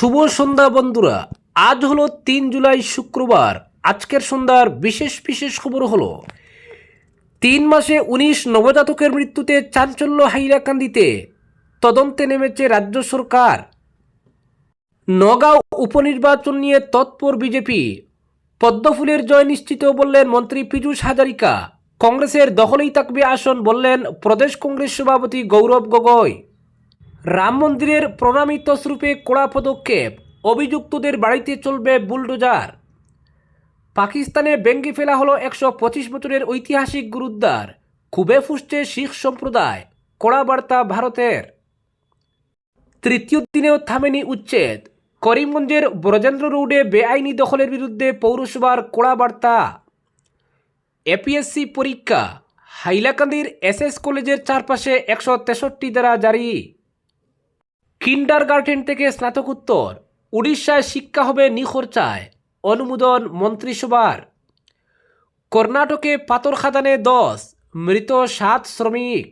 শুভ সন্ধ্যা বন্ধুরা। আজ হলো 3 জুলাই শুক্রবার। আজকের সন্ধ্যার বিশেষ বিশেষ খবর হলো 3 মাসে 19 নবজাতকের মৃত্যুতে চাঞ্চল্য হাইলাকান্দিতে, তদন্তে নেমেছে রাজ্য সরকার। নগাঁও উপনির্বাচন নিয়ে তৎপর বিজেপি, পদ্মফুলের জয় নিশ্চিত বললেন মন্ত্রী পীযূষ হাজারিকা। কংগ্রেসের দখলেই থাকবে আসন বললেন প্রদেশ কংগ্রেস সভাপতি গৌরব গগৈ। রাম মন্দিরের প্রণামিত স্বরূপে কড়া পদক্ষেপ, অভিযুক্তদের বাড়িতে চলবে বুলডোজার। পাকিস্তানে ভেঙে ফেলা হলো 125 বছরের ঐতিহাসিক গুরুদ্বার, খুবে ফুসছে শিখ সম্প্রদায়, কড়া বার্তা ভারতের। তৃতীয় দিনেও থামেনি উচ্ছেদ, করিমগঞ্জের ব্রজেন্দ্র রোডে বেআইনি দখলের বিরুদ্ধে পৌরসভার কড়া বার্তা। এপিএসসি পরীক্ষা, হাইলাকান্দির এসএস কলেজের চারপাশে 163 ধারা জারি। কিন্ডারগার্টেন থেকে স্নাতকোত্তর, উড়িষ্যায় শিক্ষা হবে নিখরচায়, অনুমোদন মন্ত্রিসভার। কর্ণাটকে পাথর খাদানে 10, মৃত 7 শ্রমিক।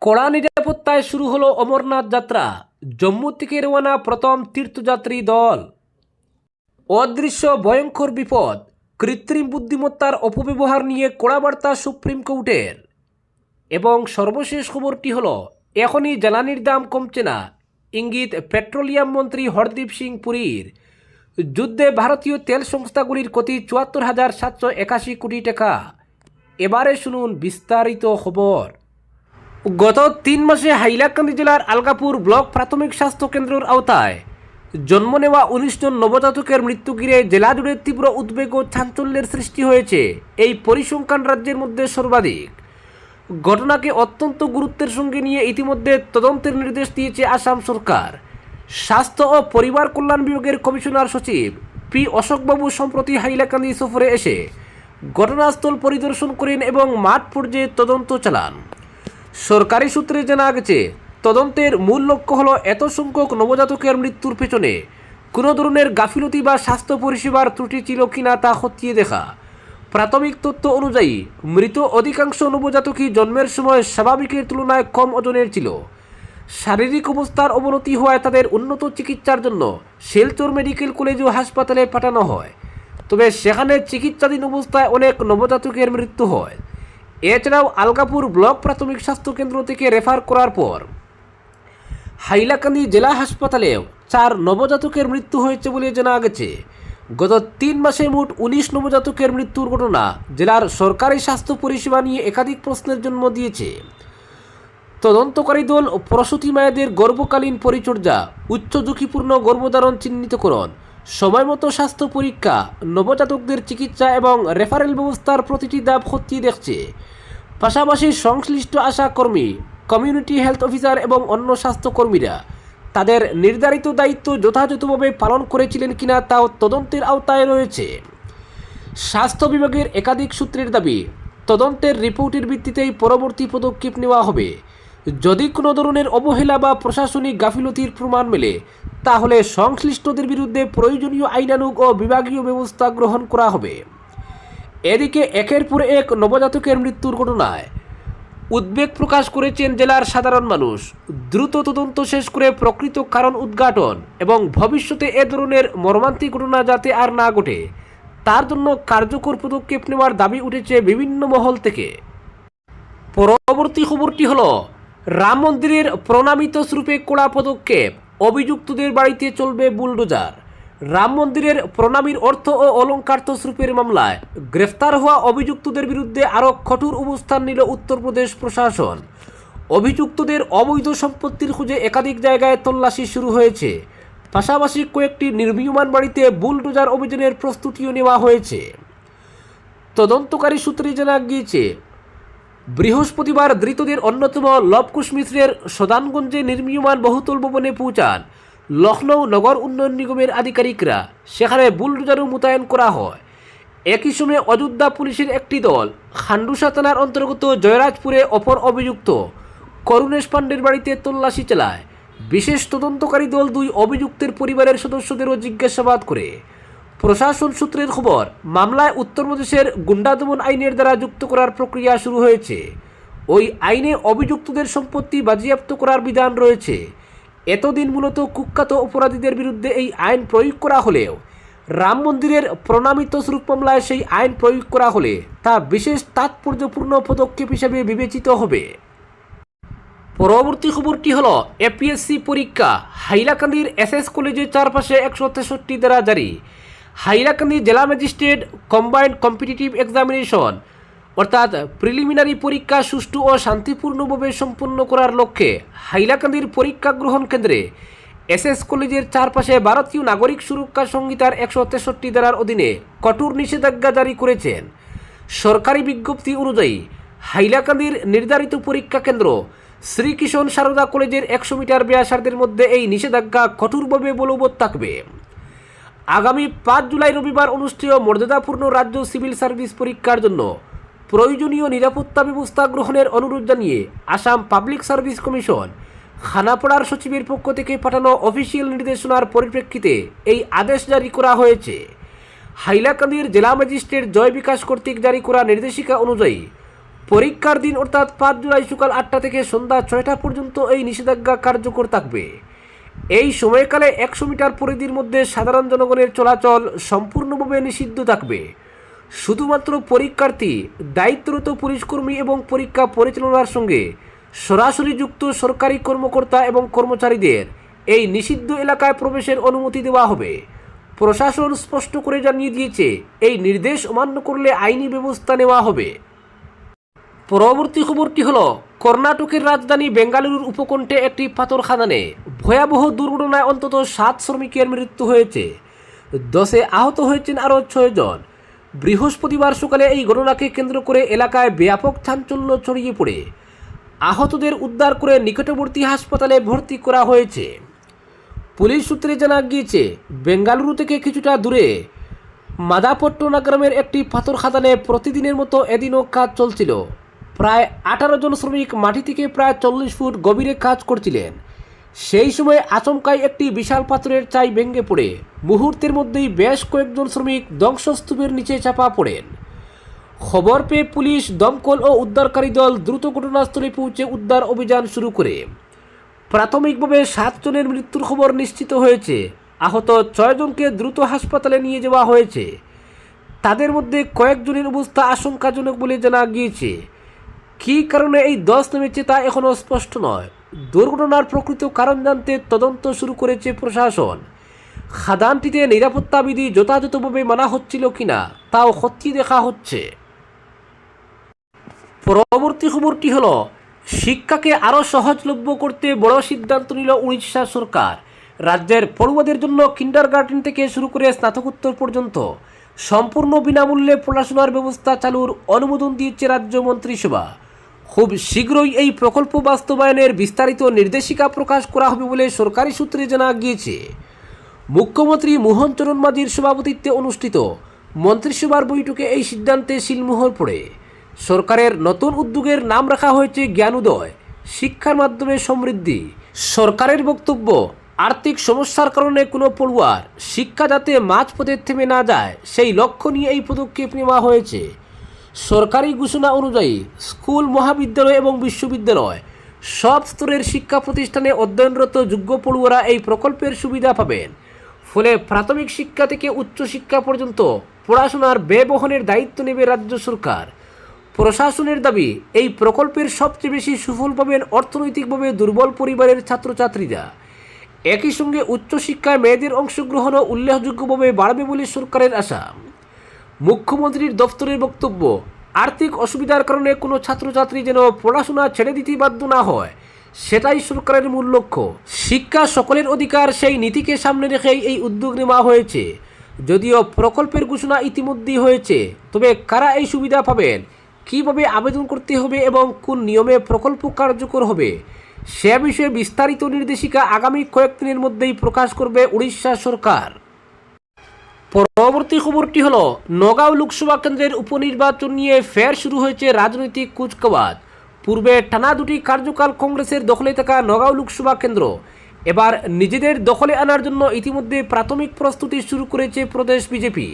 কড়া নিরাপত্তায় শুরু হলো অমরনাথ যাত্রা, জম্মু থেকে রওনা প্রথম তীর্থযাত্রী দল। অদৃশ্য ভয়ঙ্কর বিপদ, কৃত্রিম বুদ্ধিমত্তার অপব্যবহার নিয়ে কড়া বার্তা সুপ্রিম কোর্টের। এবং সর্বশেষ খবরটি হলো এখনই জ্বালানির দাম কমছে না, ইঙ্গিত পেট্রোলিয়াম মন্ত্রী হরদীপ সিং পুরীর। যুদ্ধে ভারতীয় তেল সংস্থাগুলির ক্ষতি 74,781 কোটি টাকা। এবারে শুনুন বিস্তারিত খবর। গত 3 মাসে হাইলাকান্দি জেলার আলগাপুর ব্লক প্রাথমিক স্বাস্থ্য কেন্দ্রের আওতায় জন্ম নেওয়া 19 জন নবজাতকের মৃত্যু ঘিরে জেলা জুড়ে তীব্র উদ্বেগ ও চাঞ্চল্যের সৃষ্টি হয়েছে। এই পরিসংখ্যান রাজ্যের মধ্যে সর্বাধিক। ঘটনাকে অত্যন্ত গুরুত্বের সঙ্গে নিয়ে ইতিমধ্যে তদন্তের নির্দেশ দিয়েছে আসাম সরকার। স্বাস্থ্য ও পরিবার কল্যাণ বিভাগের কমিশনার সচিব পি অশোকবাবু সম্প্রতি হাইলাকান্দি সফরে এসে ঘটনাস্থল পরিদর্শন করেন এবং মাঠ পর্যায়ে তদন্ত চালান। সরকারি সূত্রে জানা গেছে, তদন্তের মূল লক্ষ্য হলো এত সংখ্যক নবজাতকের মৃত্যুর পেছনে কোনো ধরনের গাফিলতি বা স্বাস্থ্য পরিষেবার ত্রুটি ছিল কিনা তা খতিয়ে দেখা। প্রাথমিক তথ্য অনুযায়ী মৃত অধিকাংশ নবজাতকই জন্মের সময় স্বাভাবিকের তুলনায় কম ওজনের ছিল। শারীরিক অবস্থার অবনতি হওয়ায় তাদের উন্নত চিকিৎসার জন্য শিলচর মেডিকেল কলেজ ও হাসপাতালে পাঠানো হয়, তবে সেখানে চিকিৎসাধীন অবস্থায় অনেক নবজাতকের মৃত্যু হয়। এছাড়াও আলগাপুর ব্লক প্রাথমিক স্বাস্থ্য কেন্দ্র থেকে রেফার করার পর হাইলাকান্দি জেলা হাসপাতালেও 4 নবজাতকের মৃত্যু হয়েছে বলে জানা গেছে। গত 3 মাসে মোট 19 নবজাতকের মৃত্যুর ঘটনা জেলার সরকারি স্বাস্থ্য পরিষেবা নিয়ে একাধিক প্রশ্নের জন্ম দিয়েছে। তদন্তকারী দল প্রসূতি মায়েদের গর্ভকালীন পরিচর্যা, উচ্চ ঝুঁকিপূর্ণ গর্ভধারণ চিহ্নিতকরণ, সময়মতো স্বাস্থ্য পরীক্ষা, নবজাতকদের চিকিৎসা এবং রেফারেল ব্যবস্থার প্রতিটি ধাপ খতিয়ে দেখছে। পাশাপাশি সংশ্লিষ্ট আশা কর্মী, কমিউনিটি হেলথ অফিসার এবং অন্য স্বাস্থ্যকর্মীরা তাদের নির্ধারিত দায়িত্ব যথাযথভাবে পালন করেছিলেন কিনা তাও তদন্তের আওতায় রয়েছে। স্বাস্থ্য বিভাগের একাধিক সূত্রের দাবি, তদন্তের রিপোর্টের ভিত্তিতেই পরবর্তী পদক্ষেপ নেওয়া হবে। যদি কোনো ধরনের অবহেলা বা প্রশাসনিক গাফিলতির প্রমাণ মেলে, তাহলে সংশ্লিষ্টদের বিরুদ্ধে প্রয়োজনীয় আইনানুগ ও বিভাগীয় ব্যবস্থা গ্রহণ করা হবে। এদিকে একের পর এক নবজাতকের মৃত্যুর ঘটনায় উদ্বেগ প্রকাশ করেছেন জেলার সাধারণ মানুষ। দ্রুত তদন্ত শেষ করে প্রকৃত কারণ উদ্ঘাটন এবং ভবিষ্যতে এ ধরনের মর্মান্তিক ঘটনা যাতে আর না ঘটে, তার জন্য কার্যকর পদক্ষেপ নেওয়ার দাবি উঠেছে বিভিন্ন মহল থেকে। পরবর্তী খবরটি হলো রাম মন্দিরের প্রণামিত স্বরূপে কড়া পদক্ষেপ, অভিযুক্তদের বাড়িতে চলবে বুলডোজার। রাম মন্দিরের প্রণামীর অর্থ ও অলঙ্কার তসরূপের মামলায় গ্রেফতার হওয়া অভিযুক্তদের বিরুদ্ধে আরও কঠোর অবস্থান নিল উত্তরপ্রদেশ প্রশাসন। অভিযুক্তদের অবৈধ সম্পত্তির খুঁজে একাধিক জায়গায় তল্লাশি শুরু হয়েছে। পাশাপাশি কয়েকটি নির্মীয়মান বাড়িতে বুলডোজার অভিযানের প্রস্তুতিও নেওয়া হয়েছে। তদন্তকারী সূত্রে জানা গিয়েছে, বৃহস্পতিবার ধৃতদের অন্যতম লবকুশ মিশ্রের সদানগঞ্জে নির্মীয়মান বহুতল ভবনে পৌঁছান লখনৌ নগর উন্নয়ন নিগমের আধিকারিকরা। সেখানে বুলডোজারও মোতায়েন করা হয়। একই সময়ে অযোধ্যা পুলিশের একটি দল খান্ডুসা থানার অন্তর্গত জয়রাজপুরে অপর অভিযুক্ত করুণেশ পাণ্ডের বাড়িতে তল্লাশি চালায়। বিশেষ তদন্তকারী দল 2 অভিযুক্তের পরিবারের সদস্যদেরও জিজ্ঞাসাবাদ করে। প্রশাসন সূত্রের খবর, মামলায় উত্তরপ্রদেশের গুন্ডা দমন আইনের দ্বারা যুক্ত করার প্রক্রিয়া শুরু হয়েছে। ওই আইনে অভিযুক্তদের সম্পত্তি বাজেয়াপ্ত করার বিধান রয়েছে। এতদিন মূলত কুখ্যাত অপরাধীদের বিরুদ্ধে এই আইন প্রয়োগ করা হলেও রাম মন্দিরের প্রণামিত স্বরূপ মামলায় সেই আইন প্রয়োগ করা হলে তা বিশেষ তাৎপর্যপূর্ণ পদক্ষেপ হিসেবে বিবেচিত হবে। পরবর্তী খবরটি হল এপিএসসি পরীক্ষা হাইলাকান্দির এসএস কলেজের চারপাশে 163 দ্বারা জারি। হাইলাকান্দি জেলা ম্যাজিস্ট্রেট কম্বাইন্ড কম্পিটিটিভ এক্সামিনেশন অর্থাৎ প্রিলিমিনারি পরীক্ষা সুষ্ঠু ও শান্তিপূর্ণভাবে সম্পন্ন করার লক্ষ্যে হাইলাকান্দির পরীক্ষা গ্রহণ কেন্দ্রে এসএস কলেজের চারপাশে ভারতীয় নাগরিক সুরক্ষা সংহিতার 163 ধারার অধীনে কঠোর নিষেধাজ্ঞা জারি করেছেন। সরকারি বিজ্ঞপ্তি অনুযায়ী হাইলাকান্দির নির্ধারিত পরীক্ষা কেন্দ্র শ্রীকৃষ্ণ সারদা কলেজের 100 মিটার ব্যাসার্ধের মধ্যে এই নিষেধাজ্ঞা কঠোরভাবে বলবৎ থাকবে। আগামী 5 জুলাই রবিবার অনুষ্ঠেয় মর্যাদাপূর্ণ রাজ্য সিভিল সার্ভিস পরীক্ষার জন্য প্রয়োজনীয় নিরাপত্তা ব্যবস্থা গ্রহণের অনুরোধ জানিয়ে আসাম পাবলিক সার্ভিস কমিশন খানাপাড়ার সচিবের পক্ষ থেকে পাঠানো অফিসিয়াল নির্দেশনার পরিপ্রেক্ষিতে এই আদেশ জারি করা হয়েছে। হাইলাকান্দির জেলা ম্যাজিস্ট্রেট জয় বিকাশ কর্তৃক জারি করা নির্দেশিকা অনুযায়ী পরীক্ষার দিন অর্থাৎ 5 জুলাই সকাল 8টা থেকে সন্ধ্যা 6টা পর্যন্ত এই নিষেধাজ্ঞা কার্যকর থাকবে। এই সময়কালে 100 মিটার পরিধির মধ্যে সাধারণ জনগণের চলাচল সম্পূর্ণভাবে নিষিদ্ধ থাকবে। শুধুমাত্র পরীক্ষার্থী, দায়িত্বরত পুলিশকর্মী এবং পরীক্ষা পরিচালনার সঙ্গে সরাসরি যুক্ত সরকারি কর্মকর্তা এবং কর্মচারীদের এই নিষিদ্ধ এলাকায় প্রবেশের অনুমতি দেওয়া হবে। প্রশাসন স্পষ্ট করে জানিয়ে দিয়েছে এই নির্দেশ অমান্য করলে আইনি ব্যবস্থা নেওয়া হবে। পরবর্তী খবরটি হল কর্ণাটকের রাজধানী বেঙ্গালুরুর উপকণ্ঠে একটি পাথর খাদানে ভয়াবহ দুর্ঘটনায় অন্তত 7 শ্রমিকের মৃত্যু হয়েছে, 10 আহত হয়েছেন আরও 6 জন। বৃহস্পতিবার সকালে এই ঘটনাকে কেন্দ্র করে এলাকায় ব্যাপক চাঞ্চল্য ছড়িয়ে পড়ে আহতদের উদ্ধার করে নিকটবর্তী হাসপাতালে ভর্তি করা হয়েছে। পুলিশ সূত্রে জানা গিয়েছে বেঙ্গালুরু থেকে কিছুটা দূরে মাদাপট্টনা গ্রামের একটি পাথর খাদানে প্রতিদিনের মতো এদিনও কাজ চলছিল। প্রায় 18 জন শ্রমিক মাটি থেকে প্রায় 40 ফুট গভীরে কাজ করছিলেন। সেই সময় আচমকাই একটি বিশাল পাথরের চাই ভেঙে পড়ে মুহূর্তের মধ্যেই বেশ কয়েকজন শ্রমিক ধ্বংসস্তূপের নিচে চাপা পড়েন। খবর পেয়ে পুলিশ, দমকল ও উদ্ধারকারী দল দ্রুত ঘটনাস্থলে পৌঁছে উদ্ধার অভিযান শুরু করে। প্রাথমিকভাবে 7 জনের মৃত্যুর খবর নিশ্চিত হয়েছে। আহত 6 জনকে দ্রুত হাসপাতালে নিয়ে যাওয়া হয়েছে। তাদের মধ্যে কয়েকজনের অবস্থা আশঙ্কাজনক বলে জানা গিয়েছে। কী কারণে এই ধস নেমেছে তা এখনও স্পষ্ট নয়। দুর্ঘটনার প্রকৃত কারণ জানতে তদন্ত শুরু করেছে প্রশাসন। খাদানটিতে নিরাপত্তা বিধি যথাযথভাবে মানা হচ্ছিল কিনা তাও খতিয়ে দেখা হচ্ছে। পরবর্তী খবরটি হল শিক্ষাকে আরও সহজলভ্য করতে বড় সিদ্ধান্ত নিল উড়িষ্যা সরকার। রাজ্যের পড়ুয়াদের জন্য কিন্ডারগার্টেন থেকে শুরু করে স্নাতকোত্তর পর্যন্ত সম্পূর্ণ বিনামূল্যে পড়াশোনার ব্যবস্থা চালুর অনুমোদন দিয়েছে রাজ্য মন্ত্রিসভা। খুব শীঘ্রই এই প্রকল্প বাস্তবায়নের বিস্তারিত নির্দেশিকা প্রকাশ করা হবে বলে সরকারি সূত্রে জানা গিয়েছে। মুখ্যমন্ত্রী মোহন চরণ মাঝির সভাপতিত্বে অনুষ্ঠিত মন্ত্রিসভার বৈঠকে এই সিদ্ধান্তে সিলমোহর পড়ে। সরকারের নতুন উদ্যোগের নাম রাখা হয়েছে জ্ঞানোদয়, শিক্ষার মাধ্যমে সমৃদ্ধি। সরকারের বক্তব্য, আর্থিক সমস্যার কারণে কোনো পড়ুয়ার শিক্ষা যাতে মাঝপথে থেমে না যায় সেই লক্ষ্য নিয়ে এই পদক্ষেপ নেওয়া হয়েছে। সরকারি ঘোষণা অনুযায়ী স্কুল, মহাবিদ্যালয় এবং বিশ্ববিদ্যালয় সব স্তরের শিক্ষা প্রতিষ্ঠানে অধ্যয়নরত যোগ্য পড়ুয়ারা এই প্রকল্পের সুবিধা পাবেন। ফলে প্রাথমিক শিক্ষা থেকে উচ্চশিক্ষা পর্যন্ত পড়াশোনার ব্যয় বহনের দায়িত্ব নেবে রাজ্য সরকার। প্রশাসনের দাবি, এই প্রকল্পের সবচেয়ে বেশি সুফল পাবেন অর্থনৈতিকভাবে দুর্বল পরিবারের ছাত্রছাত্রীরা। একই সঙ্গে উচ্চশিক্ষায় মেয়েদের অংশগ্রহণও উল্লেখযোগ্যভাবে বাড়বে বলে সরকারের আশা। মুখ্যমন্ত্রীর দফতরের বক্তব্য, আর্থিক অসুবিধার কারণে কোনো ছাত্রছাত্রী যেন পড়াশোনা ছেড়ে দিতে বাধ্য না হয়, সেটাই সরকারের মূল লক্ষ্য। শিক্ষা সকলের অধিকার, সেই নীতিকে সামনে রেখেই এই উদ্যোগ নেওয়া হয়েছে। যদিও প্রকল্পের ঘোষণা ইতিমধ্যেই হয়েছে, তবে কারা এই সুবিধা পাবেন, কীভাবে আবেদন করতে হবে এবং কোন নিয়মে প্রকল্প কার্যকর হবে সে বিষয়ে বিস্তারিত নির্দেশিকা আগামী কয়েকদিনের মধ্যেই প্রকাশ করবে উড়িষ্যা সরকার। পরবর্তী খবরটি হল নগাঁও লোকসভা কেন্দ্রের উপনির্বাচন নিয়ে ফের শুরু হয়েছে রাজনৈতিক কুচকাওয়াজ। পূর্বে টানা 2টি কার্যকাল কংগ্রেসের দখলে থাকা নগাঁও লোকসভা কেন্দ্র এবার নিজেদের দখলে আনার জন্য ইতিমধ্যে প্রাথমিক প্রস্তুতি শুরু করেছে প্রদেশ বিজেপি।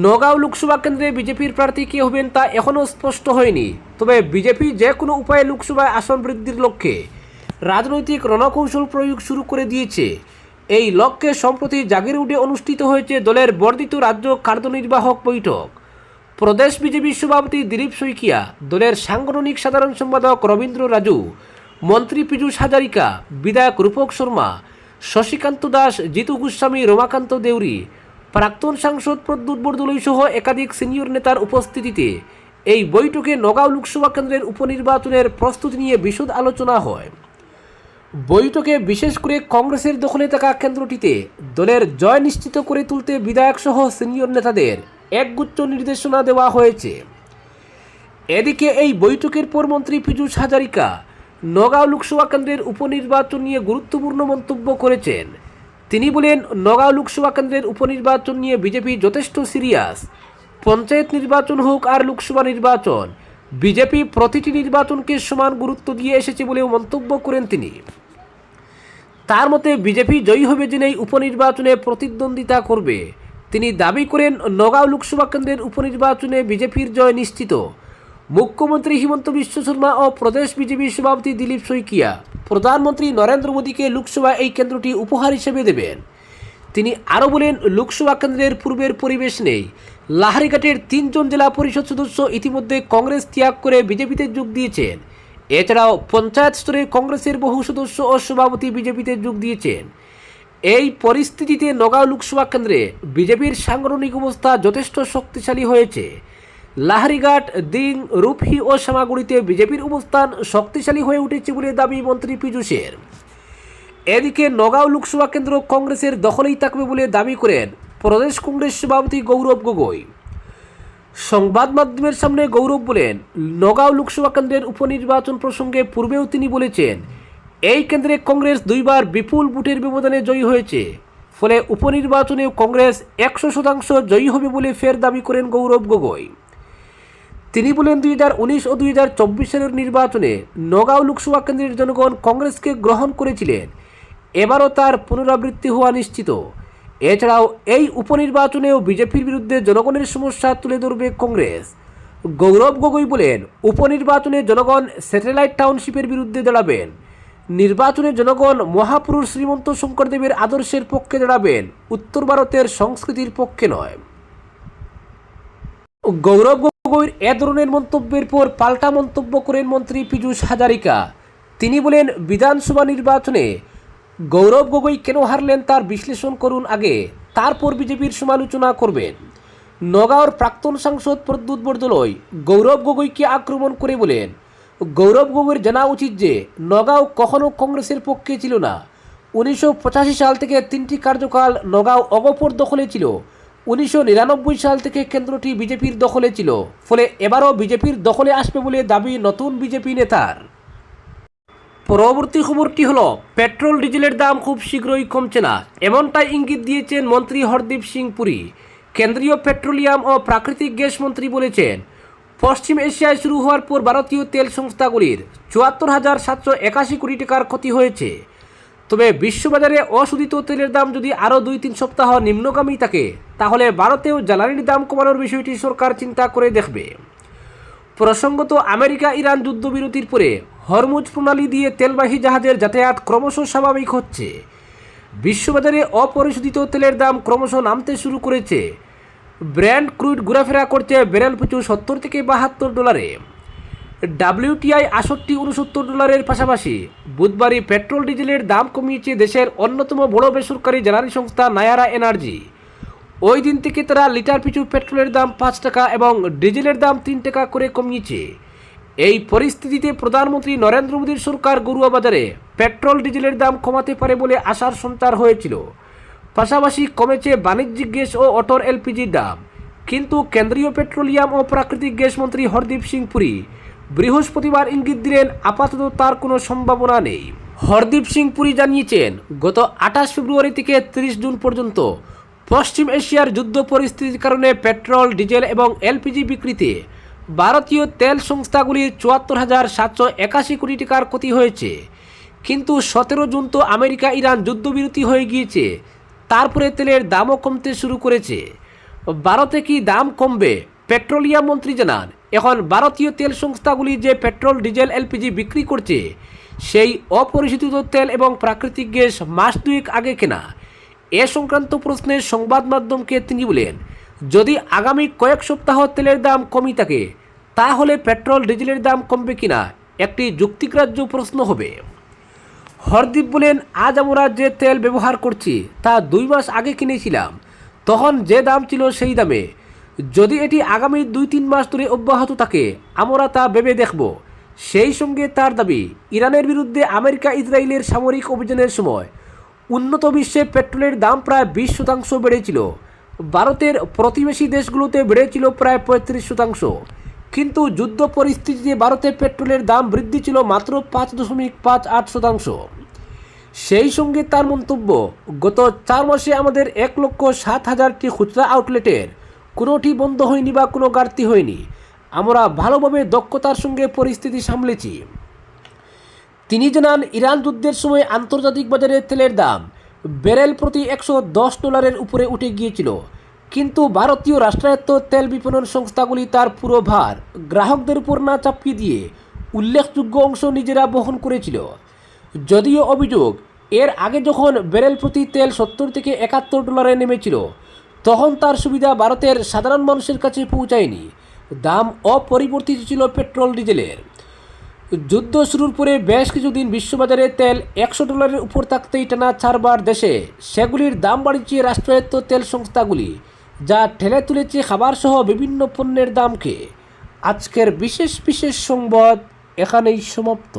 নগাঁও লোকসভা কেন্দ্রে বিজেপির প্রার্থী কে হবেন তা এখনও স্পষ্ট হয়নি। তবে বিজেপি যে কোনো উপায়ে লোকসভায় আসন বৃদ্ধির লক্ষ্যে রাজনৈতিক রণকৌশল প্রয়োগ শুরু করে দিয়েছে। এই লক্ষ্যে সম্প্রতি জাগিরউডে অনুষ্ঠিত হয়েছে দলের বর্ধিত রাজ্য কার্যনির্বাহক বৈঠক। প্রদেশ বিজেপির সভাপতি দিলীপ শইকিয়া, দলের সাংগঠনিক সাধারণ সম্পাদক রবীন্দ্র রাজু, মন্ত্রী পীযূষ হাজারিকা, বিধায়ক রূপক শর্মা, শশীকান্ত দাস, জিতু গোস্বামী, রমাকান্ত দেউরি, প্রাক্তন সাংসদ প্রদ্যুৎ বরদলৈ সহ একাধিক সিনিয়র নেতার উপস্থিতিতে এই বৈঠকে নগাঁও লোকসভা কেন্দ্রের উপনির্বাচনের প্রস্তুতি নিয়ে বিশদ আলোচনা হয়। বৈঠকে বিশেষ করে কংগ্রেসের দখলে থাকা কেন্দ্রটিতে দলের জয় নিশ্চিত করে তুলতে বিধায়ক সহ সিনিয়র নেতাদের একগুচ্ছ নির্দেশনা দেওয়া হয়েছে। এদিকে এই বৈঠকের পর মন্ত্রী পীযূষ হাজারিকা নগাঁও লোকসভা কেন্দ্রের উপনির্বাচন নিয়ে গুরুত্বপূর্ণ মন্তব্য করেছেন। তিনি বলেন, নগাঁও লোকসভা কেন্দ্রের উপনির্বাচন নিয়ে বিজেপি যথেষ্ট সিরিয়াস। পঞ্চায়েত নির্বাচন হোক আর লোকসভা নির্বাচন, বিজেপি প্রতিটি নির্বাচনকে সমান গুরুত্ব দিয়ে এসেছে বলেও মন্তব্য করেন তিনি। তার মতে বিজেপি জয়ী হবে জেনেই উপনির্বাচনে প্রতিদ্বন্দ্বিতা করবে। তিনি দাবি করেন, নগাঁও লোকসভা কেন্দ্রের উপনির্বাচনে বিজেপির জয় নিশ্চিত। মুখ্যমন্ত্রী হিমন্ত বিশ্ব শর্মা ও প্রদেশ বিজেপির সভাপতি দিলীপ শইকিয়া প্রধানমন্ত্রী নরেন্দ্র মোদীকে লোকসভা এই কেন্দ্রটি উপহার হিসেবে দেবেন। তিনি আরও বলেন, লোকসভা কেন্দ্রের পূর্বের পরিবেশ নেই। লাহারিঘাটের 3 জন জেলা পরিষদ সদস্য ইতিমধ্যে কংগ্রেস ত্যাগ করে বিজেপিতে যোগ দিয়েছেন। এছাড়াও পঞ্চায়েত স্তরে কংগ্রেসের বহু সদস্য ও সভাপতি বিজেপিতে যোগ দিয়েছেন। এই পরিস্থিতিতে নগাঁও লোকসভা কেন্দ্রে বিজেপির সাংগঠনিক অবস্থা যথেষ্ট শক্তিশালী হয়েছে। লাহারিঘাট, দিং, রূপহি ও শ্যামাগুড়িতে বিজেপির অবস্থান শক্তিশালী হয়ে উঠেছে বলে দাবি মন্ত্রী পীযূষের। এদিকে নগাঁও লোকসভা কেন্দ্র কংগ্রেসের দখলেই থাকবে বলে দাবি করেন প্রদেশ কংগ্রেস সভাপতি গৌরব গগৈ। সংবাদ মাধ্যমের সামনে গৌরব বলেন, নগাঁও লোকসভা কেন্দ্রের উপনির্বাচন প্রসঙ্গে পূর্বেও তিনি বলেছেন, এই কেন্দ্রে কংগ্রেস 2বার বিপুল ভোটের ব্যবধানে জয়ী হয়েছে। ফলে উপনির্বাচনেও কংগ্রেস 100% জয়ী হবে বলে ফের দাবি করেন গৌরব গগৈ। তিনি বলেন, 2019 ও 2024 সালের নির্বাচনে নগাঁও লোকসভা কেন্দ্রের জনগণ কংগ্রেসকে গ্রহণ করেছিলেন। এবারও তার পুনরাবৃত্তি হওয়া নিশ্চিত। এছাড়াও এই উপনির্বাচনেও বিজেপির বিরুদ্ধে জনগণের সমস্যা তুলে ধরবে কংগ্রেস। গৌরব গগৈ বলেন, উপনির্বাচনে জনগণ স্যাটেলাইট টাউনশিপের বিরুদ্ধে দাঁড়াবেন। নির্বাচনে জনগণ মহাপুরুষ শ্রীমন্ত শঙ্করদেবের আদর্শের পক্ষে দাঁড়াবেন, উত্তর ভারতের সংস্কৃতির পক্ষে নয়। গৌরব গগৈর এ ধরনের মন্তব্যের পর পাল্টা মন্তব্য করেন মন্ত্রী পীযূষ হাজারিকা। তিনি বলেন, বিধানসভা নির্বাচনে গৌরব গগৈ কেন হারলেন তার বিশ্লেষণ করুন আগে, তারপর বিজেপির সমালোচনা করবেন। নগাঁওর প্রাক্তন সাংসদ প্রদ্যুৎ বরদলৈ গৌরব গগৈকে আক্রমণ করে বলেন, গৌরব গগৈর জানা উচিত যে নগাঁও কখনো কংগ্রেসের পক্ষে ছিল না। 1985 সাল থেকে 3টি কার্যকাল নগাঁও অগপর দখলে ছিল। 1999 সাল থেকে কেন্দ্রটি বিজেপির দখলে ছিল। ফলে এবারও বিজেপির দখলে আসবে বলে দাবি নতুন বিজেপি নেতার। পরবর্তী খবরটি হলো, পেট্রোল ডিজেলের দাম খুব শীঘ্রই কমছে না, এমনটাই ইঙ্গিত দিয়েছেন মন্ত্রী হরদীপ সিং পুরী। কেন্দ্রীয় পেট্রোলিয়াম ও প্রাকৃতিক গ্যাস মন্ত্রী বলেছেন, পশ্চিম এশিয়ায় শুরু হওয়ার পর ভারতীয় তেল সংস্থাগুলির 74,781 কোটি টাকার ক্ষতি হয়েছে। তবে বিশ্ববাজারে অশোধিত তেলের দাম যদি আরও 2-3 সপ্তাহ নিম্নগামী থাকে, তাহলে ভারতেও জ্বালানির দাম কমানোর বিষয়টি সরকার চিন্তা করে দেখবে। প্রসঙ্গত, আমেরিকা ইরান যুদ্ধবিরতির পরে হরমুজ প্রণালী দিয়ে তেলবাহী জাহাজের যাতায়াত ক্রমশ স্বাভাবিক হচ্ছে। বিশ্ববাজারে অপরিশোধিত তেলের দাম ক্রমশ নামতে শুরু করেছে। ব্র্যান্ড ক্রুড ঘোরাফেরা করছে ব্যারেল পিছু $70 থেকে $72। WTI $68-69 পাশাপাশি বুধবারই পেট্রোল ডিজেলের দাম কমিয়েছে দেশের অন্যতম বড় বেসরকারি জ্বালানি সংস্থা নায়ারা এনার্জি। ওই দিন থেকে তারা লিটার পিছু পেট্রোলের দাম 5 টাকা এবং ডিজেলের দাম 3 টাকা করে কমিয়েছে। এই পরিস্থিতিতে প্রধানমন্ত্রী নরেন্দ্র মোদীর সরকার গরুয়া বাজারে পেট্রোল ডিজেলের দাম কমাতে পারে বলে আশার সঞ্চার হয়েছিল। পাশাপাশি কমেছে বাণিজ্যিক গ্যাস ও অটোর এলপিজির দাম। কিন্তু কেন্দ্রীয় পেট্রোলিয়াম ও প্রাকৃতিক গ্যাস মন্ত্রী হরদীপ সিং পুরী বৃহস্পতিবার ইঙ্গিত দিলেন, আপাতত তার কোনো সম্ভাবনা নেই। হরদীপ সিং পুরী জানিয়েছেন, গত 28 ফেব্রুয়ারি থেকে 30 জুন পর্যন্ত পশ্চিম এশিয়ার যুদ্ধ পরিস্থিতির কারণে পেট্রোল, ডিজেল এবং এলপিজি বিক্রিতে ভারতীয় তেল সংস্থাগুলির 74,781 কোটি টাকার ক্ষতি হয়েছে। কিন্তু 17 জুন তো আমেরিকা ইরান যুদ্ধবিরতি হয়ে গিয়েছে, তারপরে তেলের দামও কমতে শুরু করেছে। ভারতে কি দাম কমবে? পেট্রোলিয়াম মন্ত্রী জানান, এখন ভারতীয় তেল সংস্থাগুলি যে পেট্রোল, ডিজেল, এলপিজি বিক্রি করছে সেই অপরিশোধিত তেল এবং প্রাকৃতিক গ্যাস মাস দুয়েক আগে কেনা। এ সংক্রান্ত প্রশ্নের সংবাদ মাধ্যমকে তিনি বলেন, যদি আগামী কয়েক সপ্তাহ তেলের দাম কমই থাকে তাহলে পেট্রোল ডিজেলের দাম কমবে কিনা একটি যুক্তিগ্রাহ্য প্রশ্ন হবে। হরদীপ বলেন, আজ আমরা যে তেল ব্যবহার করছি তা 2 মাস আগে কিনেছিলাম, তখন যে দাম ছিল সেই দামে। যদি এটি আগামী 2-3 মাস ধরে অব্যাহত থাকে আমরা তা ভেবে দেখব। সেই সঙ্গে তার দাবি, ইরানের বিরুদ্ধে আমেরিকা ইসরায়েলের সামরিক অভিযানের সময় উন্নত বিশ্বে পেট্রোলের দাম প্রায় 20% বেড়েছিল। ভারতের প্রতিবেশী দেশগুলোতে বেড়েছিল প্রায় 35%, কিন্তু যুদ্ধ পরিস্থিতিতে ভারতে পেট্রোলের দাম বৃদ্ধি ছিল মাত্র 5.58%। সেই সঙ্গে তার মন্তব্য, গত 4 মাসে আমাদের 1,07,000টি খুচরা আউটলেটের কোনোটি বন্ধ হয়নি বা কোনো ঘাটতি হয়নি। আমরা ভালোভাবে দক্ষতার সঙ্গে পরিস্থিতি সামলেছি। তিনি জানান, ইরান যুদ্ধের সময় আন্তর্জাতিক বাজারে তেলের দাম ব্যারেল প্রতি $110 উপরে উঠে গিয়েছিল, কিন্তু ভারতীয় রাষ্ট্রায়ত্ত তেল বিপণন সংস্থাগুলি তার পুরো ভার গ্রাহকদের উপর না চাপিয়ে দিয়ে উল্লেখযোগ্য অংশ নিজেরা বহন করেছিল। যদিও অভিযোগ, এর আগে যখন ব্যারেল প্রতি তেল $70 থেকে $71 নেমেছিল তখন তার সুবিধা ভারতের সাধারণ মানুষের কাছে পৌঁছায়নি। দাম অপরিবর্তিত ছিল পেট্রোল ডিজেলের। যুদ্ধ শুরুর পরে বেশ কিছুদিন বিশ্ববাজারে তেল $100 উপর থাকতেই টানা 4 বার দেশে সেগুলির দাম বাড়িয়েছে রাষ্ট্রায়ত্ত তেল সংস্থাগুলি, যা ঠেলে তুলেছে খাবার সহ বিভিন্ন পণ্যের দামকে। আজকের বিশেষ সংবাদ এখানেই সমাপ্ত।